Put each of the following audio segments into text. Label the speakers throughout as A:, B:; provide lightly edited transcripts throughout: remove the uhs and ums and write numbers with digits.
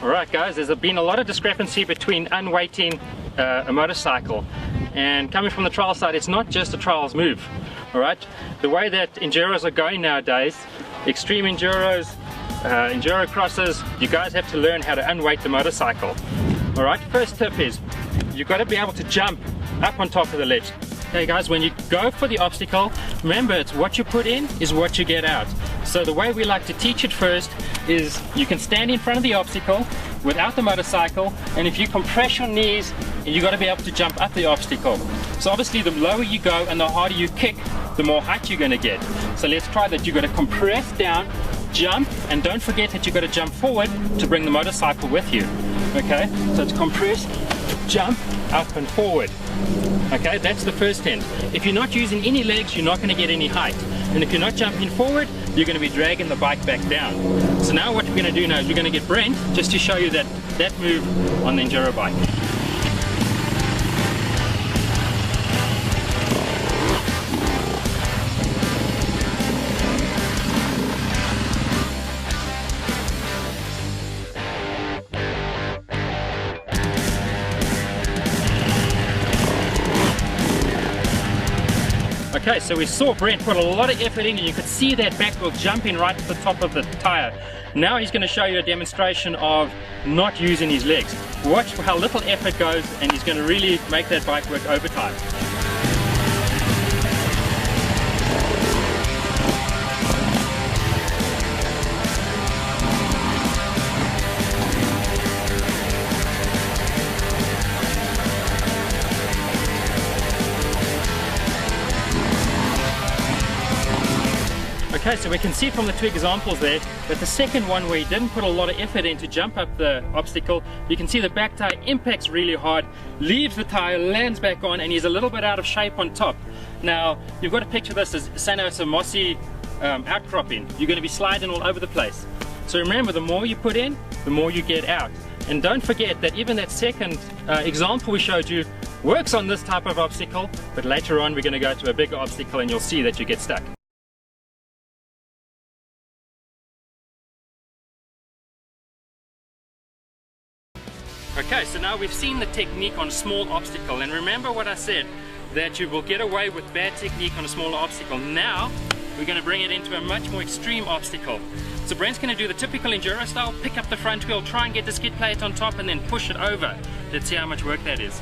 A: Alright guys, there's been a lot of discrepancy between unweighting a motorcycle, and coming from the trial side, it's not just a trials move. Alright, the way that enduros are going nowadays, extreme enduros, enduro crosses, you guys have to learn how to unweight the motorcycle. Alright, first tip is you've got to be able to jump up on top of the ledge. Okay guys, when you go for the obstacle, remember it's what you put in is what you get out. So the way we like to teach it first is you can stand in front of the obstacle without the motorcycle, and if you compress your knees, you got to be able to jump up the obstacle. So obviously the lower you go and the harder you kick, the more height you're going to get. So let's try that. You've got to compress down, jump, and don't forget that you've got to jump forward to bring the motorcycle with you. Okay, so it's compress, jump, up and forward. Okay, that's the first end. If you're not using any legs, you're not going to get any height. And if you're not jumping forward, you're going to be dragging the bike back down. So now what we're going to do now is we're going to get Brent just to show you that move on the enduro bike. Okay, so we saw Brent put a lot of effort in, and you could see that back wheel jumping right at the top of the tire. Now he's going to show you a demonstration of not using his legs. Watch how little effort goes, and he's going to really make that bike work overtime. Okay, so we can see from the two examples there that the second one, where he didn't put a lot of effort in to jump up the obstacle, you can see the back tire impacts really hard, leaves the tire, lands back on, and he's a little bit out of shape on top. Now, you've got to picture this as, say now it's a mossy outcropping. You're going to be sliding all over the place. So remember, the more you put in, the more you get out. And don't forget that even that second example we showed you works on this type of obstacle, but later on we're going to go to a bigger obstacle and you'll see that you get stuck. Okay, so now we've seen the technique on a small obstacle, and remember what I said, that you will get away with bad technique on a smaller obstacle. Now we're going to bring it into a much more extreme obstacle. So Brent's going to do the typical enduro style, pick up the front wheel, try and get the skid plate on top and then push it over. Let's see how much work that is.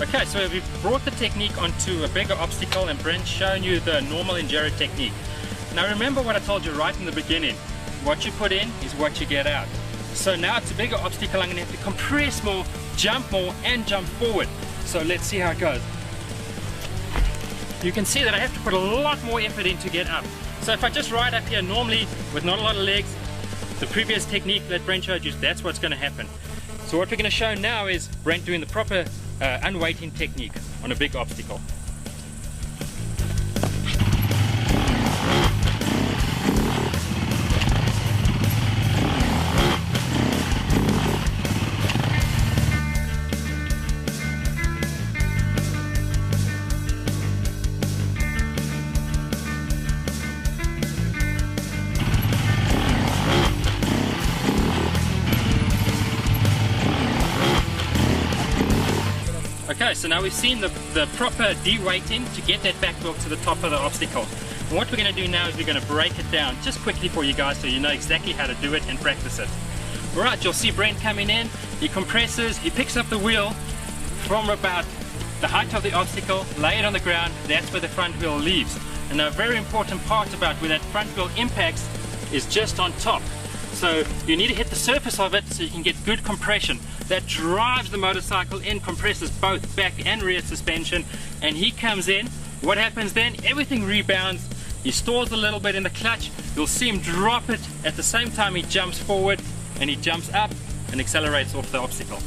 A: Okay, so we've brought the technique onto a bigger obstacle, and Brent's shown you the normal enduro technique. Now remember what I told you right in the beginning. What you put in is what you get out. So now it's a bigger obstacle. I'm going to have to compress more, and jump forward. So let's see how it goes. You can see that I have to put a lot more effort in to get up. So if I just ride up here normally with not a lot of legs, the previous technique that Brent showed you, that's what's going to happen. So what we're going to show now is Brent doing the proper unweighting technique on a big obstacle. Okay, so now we've seen the proper de-weighting to get that back wheel to the top of the obstacle. And what we're going to do now is we're going to break it down just quickly for you guys so you know exactly how to do it and practice it. Alright, you'll see Brent coming in, he compresses, he picks up the wheel from about the height of the obstacle, lay it on the ground, that's where the front wheel leaves. And a very important part about where that front wheel impacts is just on top. So you need to hit the surface of it so you can get good compression. That drives the motorcycle in, compresses both back and rear suspension, and he comes in. What happens then? Everything rebounds. He stalls a little bit in the clutch. You'll see him drop it at the same time he jumps forward, and he jumps up and accelerates off the obstacle.